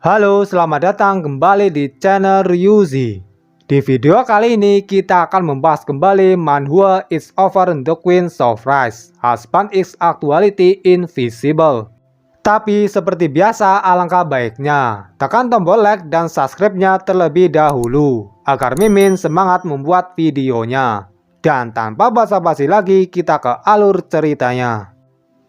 Halo, selamat datang kembali di channel Ryuzi. Di video kali ini kita akan membahas kembali manhwa It's Over the Queen of Rise, Husband X Actuality Invisible. Tapi seperti biasa alangkah baiknya tekan tombol like dan subscribe-nya terlebih dahulu agar Mimin semangat membuat videonya. Dan tanpa basa-basi lagi kita ke alur ceritanya.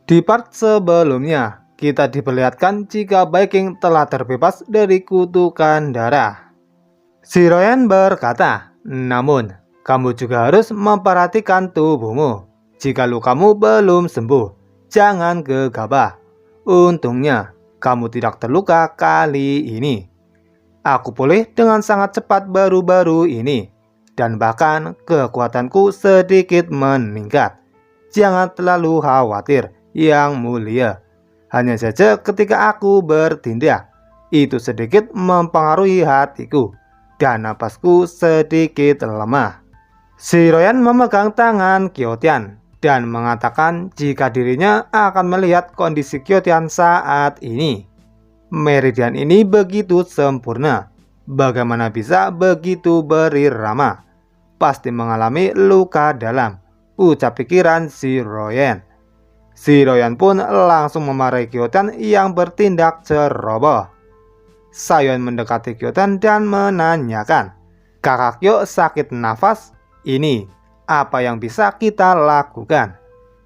Di part sebelumnya kita diperlihatkan jika Viking telah terbebas dari kutukan darah. Si Ryan berkata, namun kamu juga harus memperhatikan tubuhmu. Jika lukamu belum sembuh, jangan gegabah. Untungnya kamu tidak terluka kali ini. Aku pulih dengan sangat cepat baru-baru ini, dan bahkan kekuatanku sedikit meningkat. Jangan terlalu khawatir, Yang Mulia. Hanya saja ketika aku bertindak, itu sedikit mempengaruhi hatiku dan napasku sedikit lemah. Si Ryan memegang tangan Kyotian dan mengatakan jika dirinya akan melihat kondisi Kyotian saat ini. Meridian ini begitu sempurna, bagaimana bisa begitu berirama? Pasti mengalami luka dalam, ucap pikiran si Ryan. Si Ryan pun langsung memarahi Kyotian yang bertindak ceroboh. Sayon mendekati Kyotian dan menanyakan, "Kakak Kyo sakit nafas? Ini apa yang bisa kita lakukan?"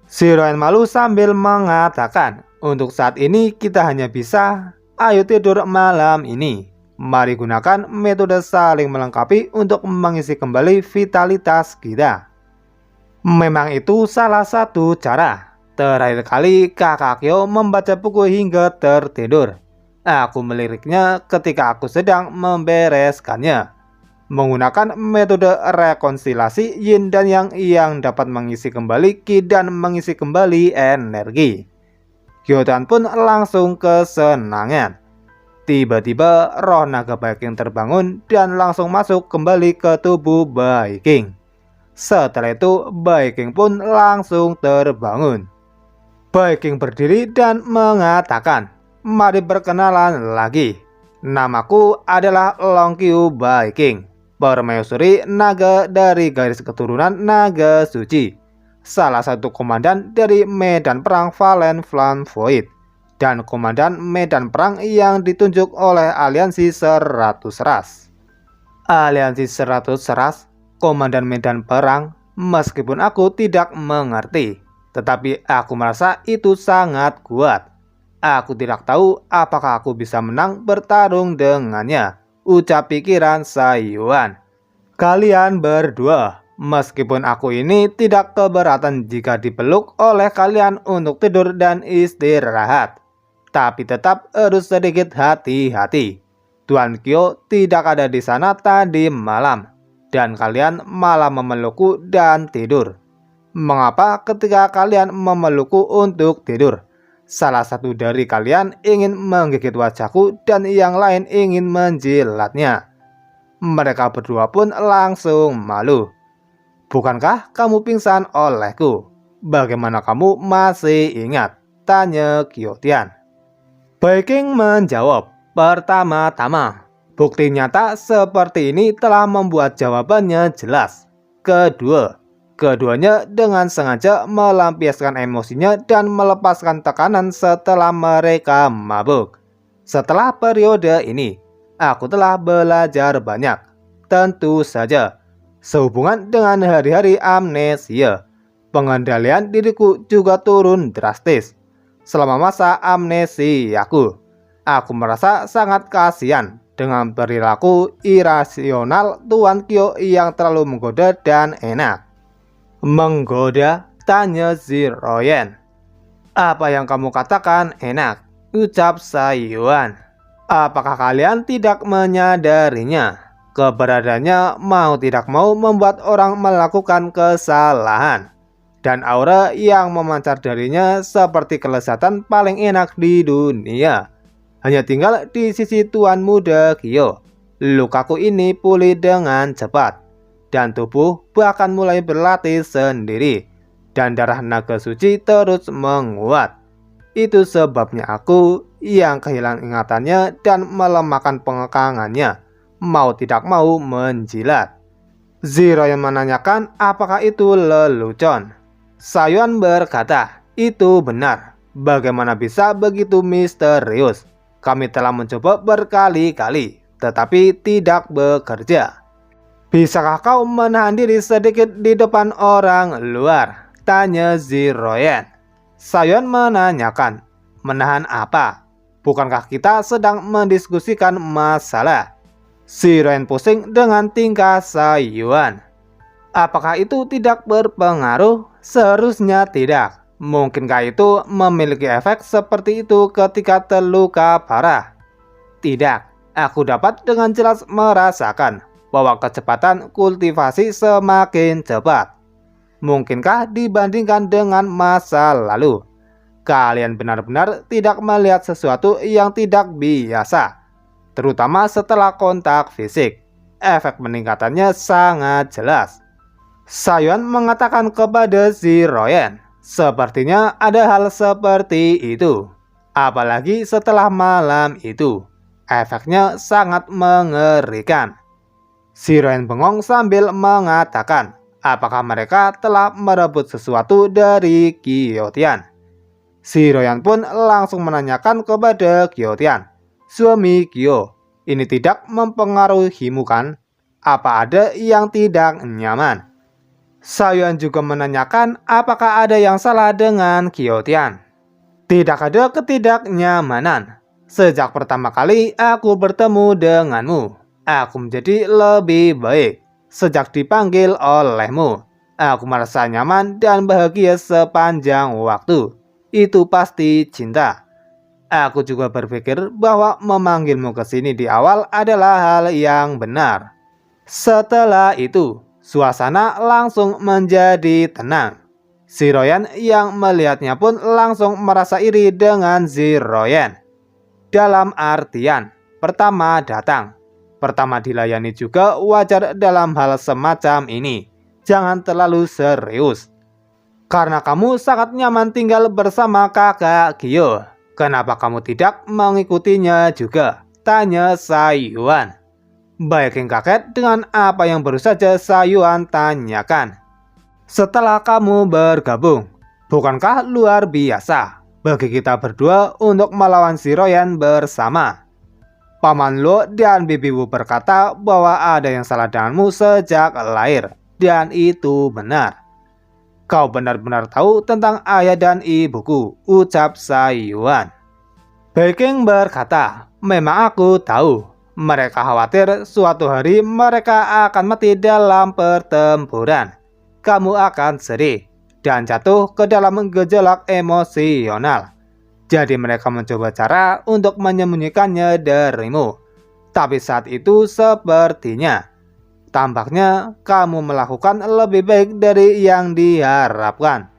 Si Ryan malu sambil mengatakan, "Untuk saat ini kita hanya bisa ayo tidur malam ini. Mari gunakan metode saling melengkapi untuk mengisi kembali vitalitas kita." Memang itu salah satu cara. Terakhir kali kakak Kyo membaca buku hingga tertidur. Aku meliriknya ketika aku sedang membereskannya. Menggunakan metode rekonsiliasi yin dan yang dapat mengisi kembali ki dan mengisi kembali energi. Kyotian pun langsung kesenangan. Tiba-tiba roh naga Viking terbangun dan langsung masuk kembali ke tubuh Viking. Setelah itu Viking pun langsung terbangun. Viking berdiri dan mengatakan, "Mari berkenalan lagi. Namaku adalah Longqiu Viking, permaisuri naga dari garis keturunan naga suci, salah satu komandan dari medan perang Valen Flamvoid, dan komandan medan perang yang ditunjuk oleh Aliansi 100 Ras. Aliansi 100 Ras, komandan medan perang, meskipun aku tidak mengerti. Tetapi aku merasa itu sangat kuat. Aku tidak tahu apakah aku bisa menang bertarung dengannya, ucap pikiran Sayuan. Kalian berdua, meskipun aku ini tidak keberatan jika dipeluk oleh kalian untuk tidur dan istirahat, tapi tetap harus sedikit hati-hati. Tuan Kyo tidak ada di sana tadi malam, dan kalian malah memelukku dan tidur. Mengapa ketika kalian memelukku untuk tidur, salah satu dari kalian ingin menggigit wajahku dan yang lain ingin menjilatnya?" Mereka berdua pun langsung malu. "Bukankah kamu pingsan olehku? Bagaimana kamu masih ingat?" tanya Kyotian. Viking menjawab, "Pertama-tama, bukti nyata seperti ini telah membuat jawabannya jelas. Keduanya dengan sengaja melampiaskan emosinya dan melepaskan tekanan setelah mereka mabuk. Setelah periode ini, aku telah belajar banyak. Tentu saja, sehubungan dengan hari-hari amnesia, pengendalian diriku juga turun drastis. Selama masa amnesiaku, aku merasa sangat kasihan dengan perilaku irasional Tuan Kyo yang terlalu menggoda dan enak." "Menggoda?" tanya si Ryan. "Apa yang kamu katakan enak?" ucap Sayuan. "Apakah kalian tidak menyadarinya? Keberadaannya mau tidak mau membuat orang melakukan kesalahan. Dan aura yang memancar darinya seperti kelezatan paling enak di dunia. Hanya tinggal di sisi Tuan Muda Kyo. Lukaku ini pulih dengan cepat. Dan tubuh bahkan mulai berlatih sendiri, dan darah naga suci terus menguat. Itu sebabnya aku yang kehilangan ingatannya dan melemahkan pengekangannya. Mau tidak mau menjilat. Ziroyan menanyakan apakah itu lelucon. Sayuan berkata, itu benar. Bagaimana bisa begitu misterius? Kami telah mencoba berkali-kali, tetapi tidak bekerja. Bisakah kau menahan diri sedikit di depan orang luar? Tanya Ziroyan. Sayuan menanyakan, menahan apa? Bukankah kita sedang mendiskusikan masalah? Ziroyan pusing dengan tingkah Sayuan. Apakah itu tidak berpengaruh? Seharusnya tidak. Mungkinkah itu memiliki efek seperti itu ketika terluka parah? Tidak, aku dapat dengan jelas merasakan bahwa kecepatan kultivasi semakin cepat. Mungkinkah dibandingkan dengan masa lalu? Kalian benar-benar tidak melihat sesuatu yang tidak biasa, terutama setelah kontak fisik. Efek peningkatannya sangat jelas. Sayuan mengatakan kepada Ziroyan, sepertinya ada hal seperti itu. Apalagi setelah malam itu, efeknya sangat mengerikan. Ziroyan bengong sambil mengatakan, apakah mereka telah merebut sesuatu dari Qiotian? Ziroyan pun langsung menanyakan kepada Qiotian, suami Qio, ini tidak mempengaruhimu kan? Apa ada yang tidak nyaman? Sayuan juga menanyakan apakah ada yang salah dengan Qiotian. Tidak ada ketidaknyamanan. Sejak pertama kali aku bertemu denganmu, aku menjadi lebih baik. Sejak dipanggil olehmu, aku merasa nyaman dan bahagia sepanjang waktu. Itu pasti cinta. Aku juga berpikir bahwa memanggilmu ke sini di awal adalah hal yang benar. Setelah itu, suasana langsung menjadi tenang. Ziroyan yang melihatnya pun langsung merasa iri dengan Ziroyan. Dalam artian, pertama datang, pertama dilayani juga wajar dalam hal semacam ini. Jangan terlalu serius. Karena kamu sangat nyaman tinggal bersama kakak Qio, kenapa kamu tidak mengikutinya juga? Tanya Sayuan. Baiking kaget dengan apa yang baru saja Sayuan tanyakan. Setelah kamu bergabung, bukankah luar biasa bagi kita berdua untuk melawan Ziroyan bersama? Paman Lo dan Bibi Wu berkata bahwa ada yang salah denganmu sejak lahir, dan itu benar. Kau benar-benar tahu tentang ayah dan ibuku, ucap Sayuan. Baiking berkata, memang aku tahu. Mereka khawatir suatu hari mereka akan mati dalam pertempuran. Kamu akan sedih dan jatuh ke dalam gejolak emosional. Jadi mereka mencoba cara untuk menyembunyikannya darimu. Tapi saat itu sepertinya, tampaknya kamu melakukan lebih baik dari yang diharapkan.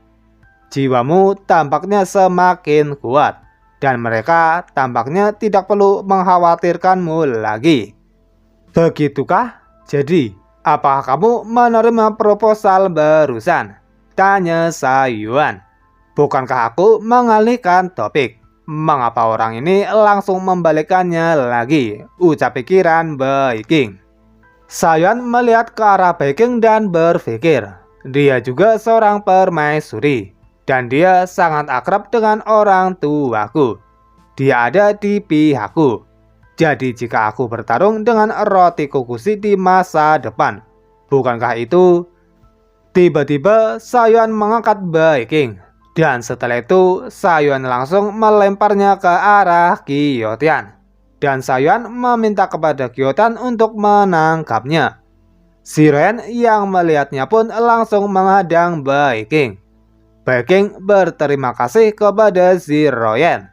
Jiwamu tampaknya semakin kuat, dan mereka tampaknya tidak perlu mengkhawatirkanmu lagi. Begitukah? Jadi, apakah kamu menerima proposal barusan? Tanya Sayuan. Bukankah aku mengalihkan topik? Mengapa orang ini langsung membalikkannya lagi? Ucap pikiran Baiking. Sayuan melihat ke arah Baiking dan berpikir, dia juga seorang permaisuri. Dan dia sangat akrab dengan orang tuaku. Dia ada di pihakku. Jadi jika aku bertarung dengan Roti Kokushi di masa depan, bukankah itu? Tiba-tiba Sayuan mengangkat Baiking. Dan setelah itu Sayuan langsung melemparnya ke arah Qiotian. Dan Sayuan meminta kepada Qiotian untuk menangkapnya. Ziroyan yang melihatnya pun langsung menghadang Baiking. Baiking berterima kasih kepada Ziroyan.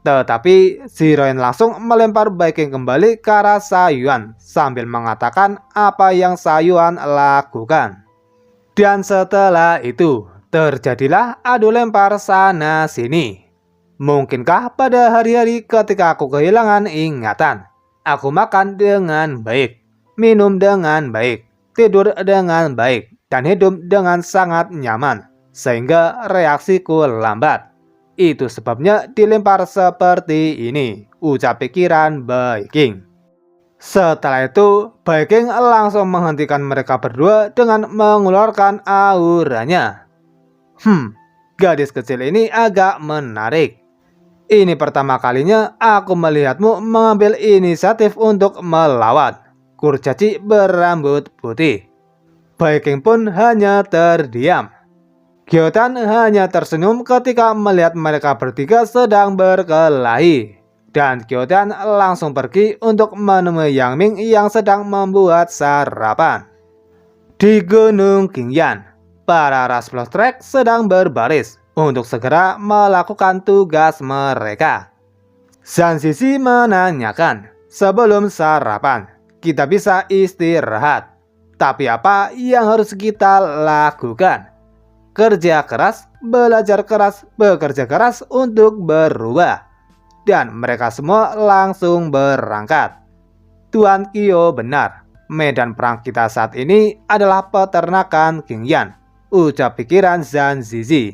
Tetapi Ziroyan langsung melempar Baiking kembali ke arah Sayuan sambil mengatakan apa yang Sayuan lakukan. Dan setelah itu terjadilah adu lempar sana sini. Mungkinkah pada hari-hari ketika aku kehilangan ingatan, aku makan dengan baik, minum dengan baik, tidur dengan baik, dan hidup dengan sangat nyaman, sehingga reaksiku lambat. Itu sebabnya dilempar seperti ini, ucap pikiran Baiking. Setelah itu, Baiking langsung menghentikan mereka berdua dengan mengeluarkan auranya. Gadis kecil ini agak menarik. Ini pertama kalinya aku melihatmu mengambil inisiatif untuk melawan. Kurcaci berambut putih. Baiking pun hanya terdiam. Gyotan hanya tersenyum ketika melihat mereka bertiga sedang berkelahi. Dan Gyotan langsung pergi untuk menemui Yang Ming yang sedang membuat sarapan. Di Gunung Qingyan, para Rasplus Trek sedang berbaris untuk segera melakukan tugas mereka. Zhang Zizi menanyakan, sebelum sarapan, kita bisa istirahat. Tapi apa yang harus kita lakukan? Kerja keras, belajar keras, bekerja keras untuk berubah. Dan mereka semua langsung berangkat. Tuan Qiyou benar, medan perang kita saat ini adalah peternakan Qingyan, ucap pikiran Zhang Zizi.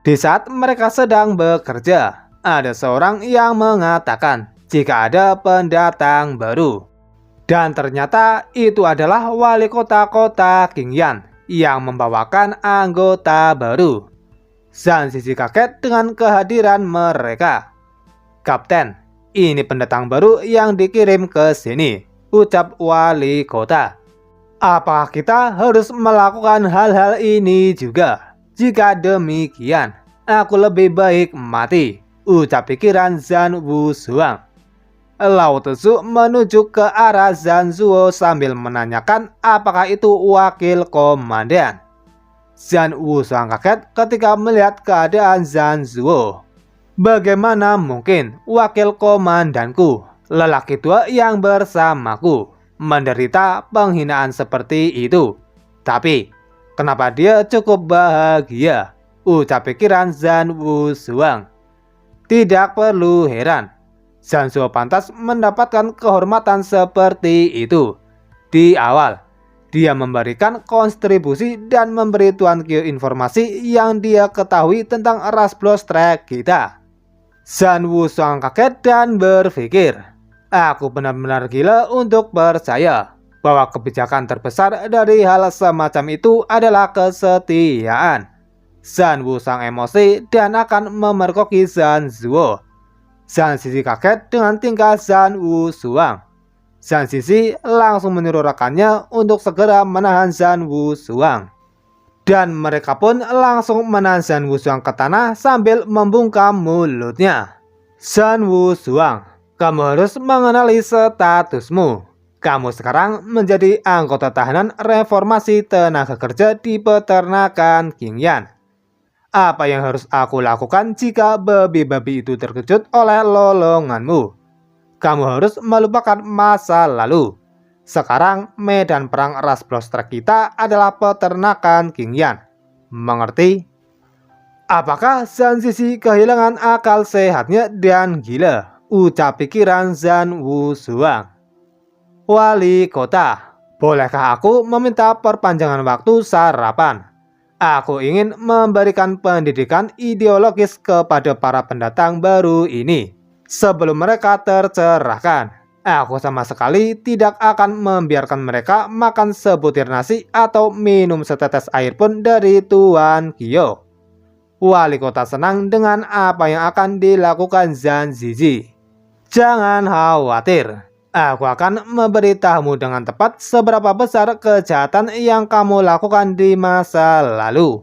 Di saat mereka sedang bekerja, ada seorang yang mengatakan jika ada pendatang baru. Dan ternyata itu adalah wali kota Qingyan yang membawakan anggota baru. Zhang Zizi kaget dengan kehadiran mereka. Kapten, ini pendatang baru yang dikirim ke sini, ucap wali kota. Apakah kita harus melakukan hal-hal ini juga? Jika demikian, aku lebih baik mati, ucap pikiran Zhan Wushuang. Lao Tzu menuju ke arah Zhan Zuo sambil menanyakan apakah itu wakil komandan. Zhan Wushuang kaget ketika melihat keadaan Zhan Zuo. Bagaimana mungkin wakil komandanku, lelaki tua yang bersamaku, menderita penghinaan seperti itu? Tapi, kenapa dia cukup bahagia? Ucap pikiran Zhan Wushuang. Tidak perlu heran, Zhan Zuo pantas mendapatkan kehormatan seperti itu. Di awal, dia memberikan kontribusi dan memberi Tuan Qiyou informasi yang dia ketahui tentang Rasplus Trek kita. Zhan Wushuang kaget dan berpikir, aku benar-benar gila untuk percaya bahwa kebijakan terbesar dari hal semacam itu adalah kesetiaan. Zhan Wushuang emosi dan akan memergoki Zhan Zuo. Zhang Zizi kaget dengan tingkah Zhan Wushuang. Zhang Zizi langsung menyuruh rekannya untuk segera menahan Zhan Wushuang. Dan mereka pun langsung menahan Zhan Wushuang ke tanah sambil membungkam mulutnya. Zhan Wushuang, kamu harus mengenali statusmu. Kamu sekarang menjadi anggota tahanan reformasi tenaga kerja di peternakan Qingyan. Apa yang harus aku lakukan jika babi-babi itu terkejut oleh lolonganmu? Kamu harus melupakan masa lalu. Sekarang medan perang Rasplus Trek kita adalah peternakan Qingyan. Mengerti? Apakah Zhang Zizi kehilangan akal sehatnya dan gila? Ucap pikiran Zhan Wushuang. Wali kota, bolehkah aku meminta perpanjangan waktu sarapan? Aku ingin memberikan pendidikan ideologis kepada para pendatang baru ini sebelum mereka tercerahkan. Aku sama sekali tidak akan membiarkan mereka makan sebutir nasi atau minum setetes air pun dari Tuan Qiyou. Wali kota senang dengan apa yang akan dilakukan Zhang Zizi. Jangan khawatir, aku akan memberitahumu dengan tepat seberapa besar kejahatan yang kamu lakukan di masa lalu.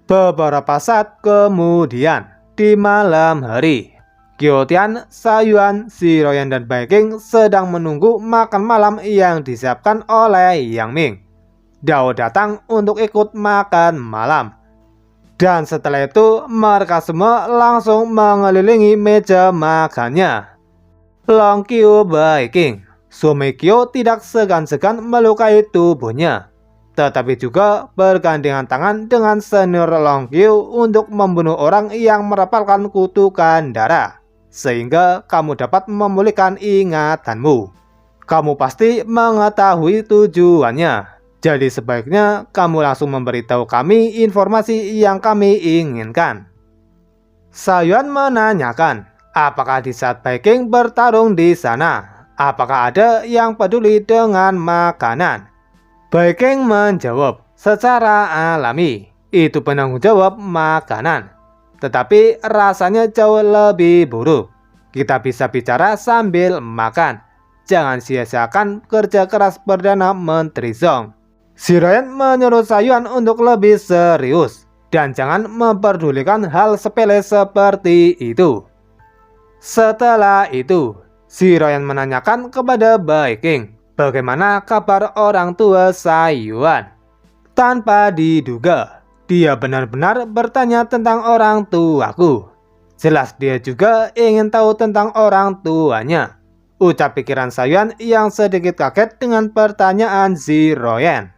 Beberapa saat kemudian, di malam hari, Gyotian, Sayuan, Shiroyan, dan Baiking sedang menunggu makan malam yang disiapkan oleh Yang Ming. Dao datang untuk ikut makan malam. Dan setelah itu, mereka semua langsung mengelilingi meja makannya. Long Qiu Baiking, suami Qiyou tidak segan-segan melukai tubuhnya, tetapi juga bergandengan tangan dengan senior Long Qiu untuk membunuh orang yang merapalkan kutukan darah. Sehingga kamu dapat memulihkan ingatanmu. Kamu pasti mengetahui tujuannya. Jadi sebaiknya kamu langsung memberitahu kami informasi yang kami inginkan. Sayuan menanyakan, apakah di saat Viking bertarung di sana, apakah ada yang peduli dengan makanan? Viking menjawab, secara alami, itu penanggung jawab makanan. Tetapi rasanya jauh lebih buruk. Kita bisa bicara sambil makan. Jangan sia-siakan kerja keras Perdana Menteri Zhong. Si Ryan menyuruh Sayuan untuk lebih serius dan jangan memperdulikan hal sepele seperti itu. Setelah itu, si Ryan menanyakan kepada Viking bagaimana kabar orang tua Sayuan. Tanpa diduga, dia benar-benar bertanya tentang orang tuaku. Jelas dia juga ingin tahu tentang orang tuanya. Ucap pikiran Sayuan yang sedikit kaget dengan pertanyaan si Ryan.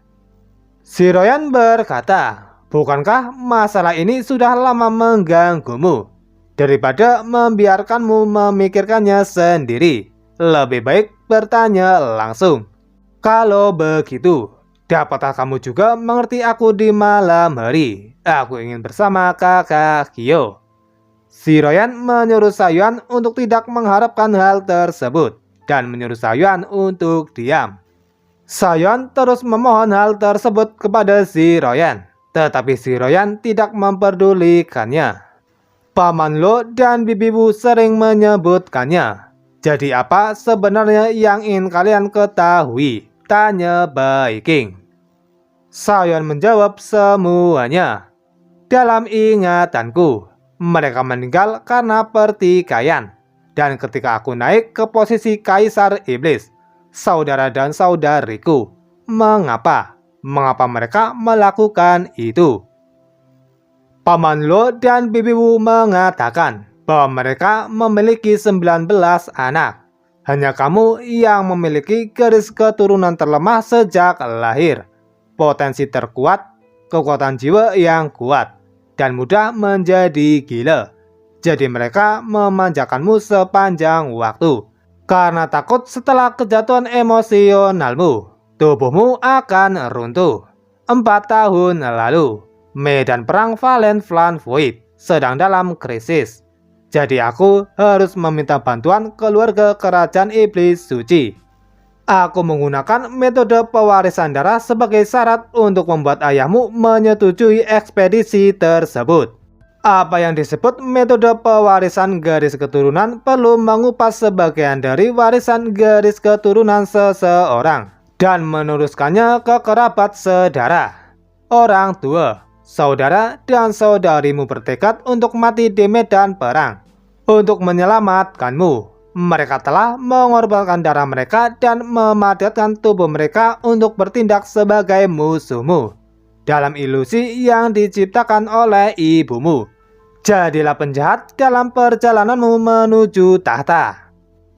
Si Ryan berkata, bukankah masalah ini sudah lama mengganggumu? Daripada membiarkanmu memikirkannya sendiri, lebih baik bertanya langsung. Kalau begitu, dapatkah kamu juga mengerti aku di malam hari? Aku ingin bersama kakak Kyo. Si Ryan menyuruh Sayuan untuk tidak mengharapkan hal tersebut dan menyuruh Sayuan untuk diam. Sayuan terus memohon hal tersebut kepada si Ryan, tetapi si Ryan tidak memperdulikannya. Paman Lo dan Bibi Wu sering menyebutkannya. Jadi apa sebenarnya yang ingin kalian ketahui? Tanya Viking. Sayuan menjawab semuanya. Dalam ingatanku, mereka meninggal karena pertikaian. Dan ketika aku naik ke posisi Kaisar Iblis, saudara dan saudariku, mengapa mereka melakukan itu? Paman Lo dan Bibi Wu mengatakan bahwa mereka memiliki 19 anak. Hanya kamu yang memiliki garis keturunan terlemah sejak lahir, potensi terkuat, kekuatan jiwa yang kuat, dan mudah menjadi gila. Jadi mereka memanjakanmu sepanjang waktu. Karena takut setelah kejatuhan emosionalmu, tubuhmu akan runtuh. 4 tahun lalu, medan perang Valen Flan Void sedang dalam krisis. Jadi aku harus meminta bantuan keluarga kerajaan iblis suci. Aku menggunakan metode pewarisan darah sebagai syarat untuk membuat ayahmu menyetujui ekspedisi tersebut. Apa yang disebut metode pewarisan garis keturunan perlu mengupas sebagian dari warisan garis keturunan seseorang dan meneruskannya ke kerabat sedara. Orang tua, saudara, dan saudarimu bertekad untuk mati di medan perang. Untuk menyelamatkanmu, mereka telah mengorbankan darah mereka dan memadatkan tubuh mereka untuk bertindak sebagai musuhmu dalam ilusi yang diciptakan oleh ibumu. Jadilah penjahat dalam perjalananmu menuju tahta.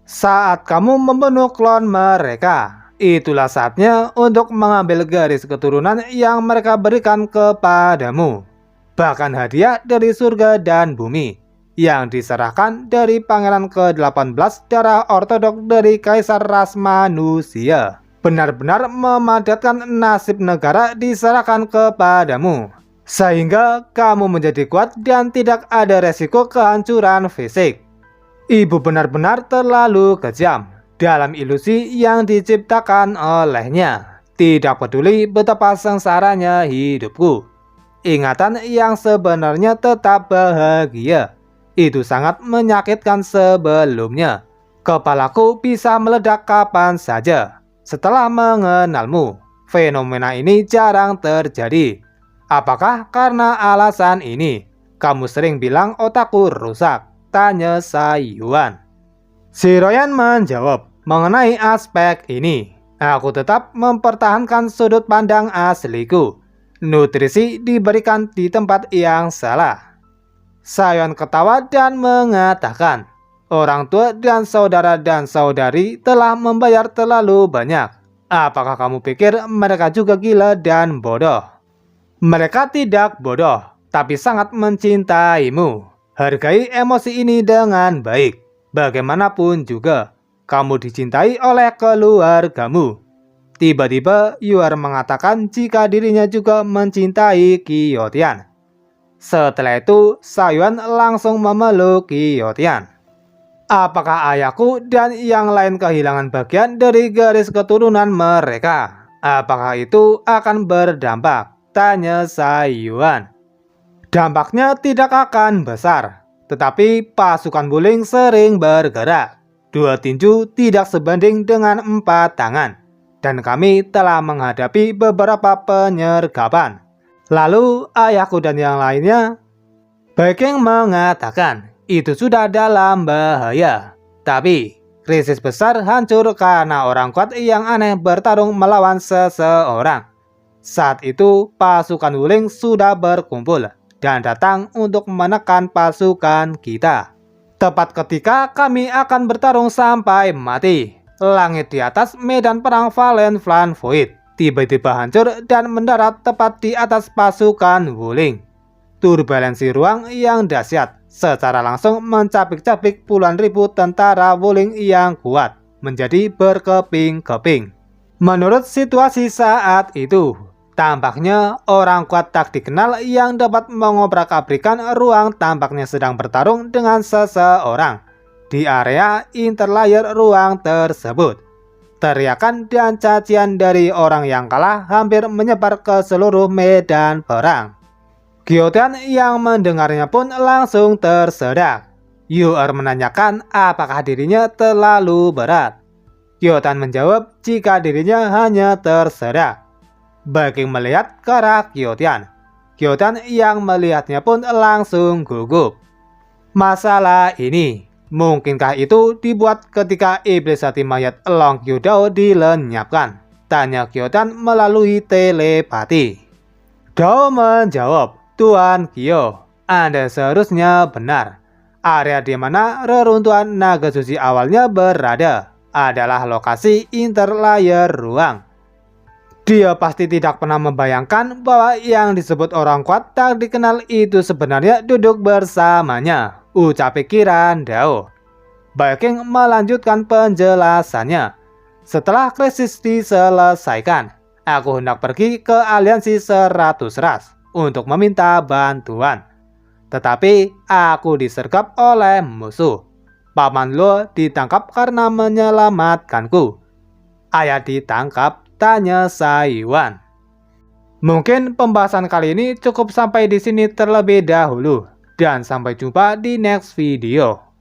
Saat kamu membunuh klon mereka, itulah saatnya untuk mengambil garis keturunan yang mereka berikan kepadamu. Bahkan hadiah dari surga dan bumi yang diserahkan dari pangeran ke-18 darah ortodok dari kaisar ras manusia. Benar-benar memadatkan nasib negara diserahkan kepadamu. Sehingga kamu menjadi kuat dan tidak ada resiko kehancuran fisik. Ibu benar-benar terlalu kejam dalam ilusi yang diciptakan olehnya. Tidak peduli betapa sengsaranya hidupku. Ingatan yang sebenarnya tetap bahagia. Itu sangat menyakitkan sebelumnya. Kepalaku bisa meledak kapan saja. Setelah mengenalmu, fenomena ini jarang terjadi. Apakah karena alasan ini kamu sering bilang otakku rusak? Tanya Sayuan. Si Ryan menjawab, mengenai aspek ini, aku tetap mempertahankan sudut pandang asliku. Nutrisi diberikan di tempat yang salah. Sayuan ketawa dan mengatakan, orang tua dan saudara dan saudari telah membayar terlalu banyak. Apakah kamu pikir mereka juga gila dan bodoh? Mereka tidak bodoh, tapi sangat mencintaimu. Hargai emosi ini dengan baik. Bagaimanapun juga, kamu dicintai oleh keluargamu. Tiba-tiba Yuar mengatakan jika dirinya juga mencintai Kyotian. Setelah itu, Sayuan langsung memeluk Qiotian. Apakah ayahku dan yang lain kehilangan bagian dari garis keturunan mereka? Apakah itu akan berdampak? Tanya Sayuan. Dampaknya tidak akan besar, tetapi pasukan Wuling sering bergerak. 2 tinju tidak sebanding dengan 4 tangan, dan kami telah menghadapi beberapa penyergapan. Lalu ayahku dan yang lainnya, Baekeng mengatakan, itu sudah dalam bahaya. Tapi krisis besar hancur karena orang kuat yang aneh bertarung melawan seseorang. Saat itu pasukan Wuling sudah berkumpul dan datang untuk menekan pasukan kita. Tepat ketika kami akan bertarung sampai mati, langit di atas medan perang Valen Flan Void tiba-tiba hancur dan mendarat tepat di atas pasukan Wuling. Turbulensi ruang yang dahsyat secara langsung mencapik-capik puluhan ribu tentara Wuling yang kuat menjadi berkeping-keping. Menurut situasi saat itu, tampaknya orang kuat tak dikenal yang dapat mengobrak-abrikan ruang tampaknya sedang bertarung dengan seseorang di area interlayer ruang tersebut. Teriakan dan cacian dari orang yang kalah hampir menyebar ke seluruh medan perang. Qiotian yang mendengarnya pun langsung tersedak. Yu'er menanyakan apakah dirinya terlalu berat. Qiotian menjawab jika dirinya hanya tersedak. Baekeng melihat ke arah Qiotian. Qiotian yang melihatnya pun langsung gugup. Masalah ini, mungkinkah itu dibuat ketika iblis hati mayat Long Qiu-dao dilenyapkan? Tanya Qiotian melalui telepati. Dao menjawab, Tuan Qio, Anda seharusnya benar. Area di mana reruntuhan naga suci awalnya berada adalah lokasi interlayer ruang. Dia pasti tidak pernah membayangkan bahwa yang disebut orang kuat tak dikenal itu sebenarnya duduk bersamanya, ucap pikiran Dao. Baekeng melanjutkan penjelasannya. Setelah krisis diselesaikan, aku hendak pergi ke aliansi 100 ras untuk meminta bantuan. Tetapi aku disergap oleh musuh. Paman Luo ditangkap karena menyelamatkanku. Ayah ditangkap? Tanya Sayuan. Mungkin pembahasan kali ini cukup sampai di sini terlebih dahulu. Dan sampai jumpa di next video.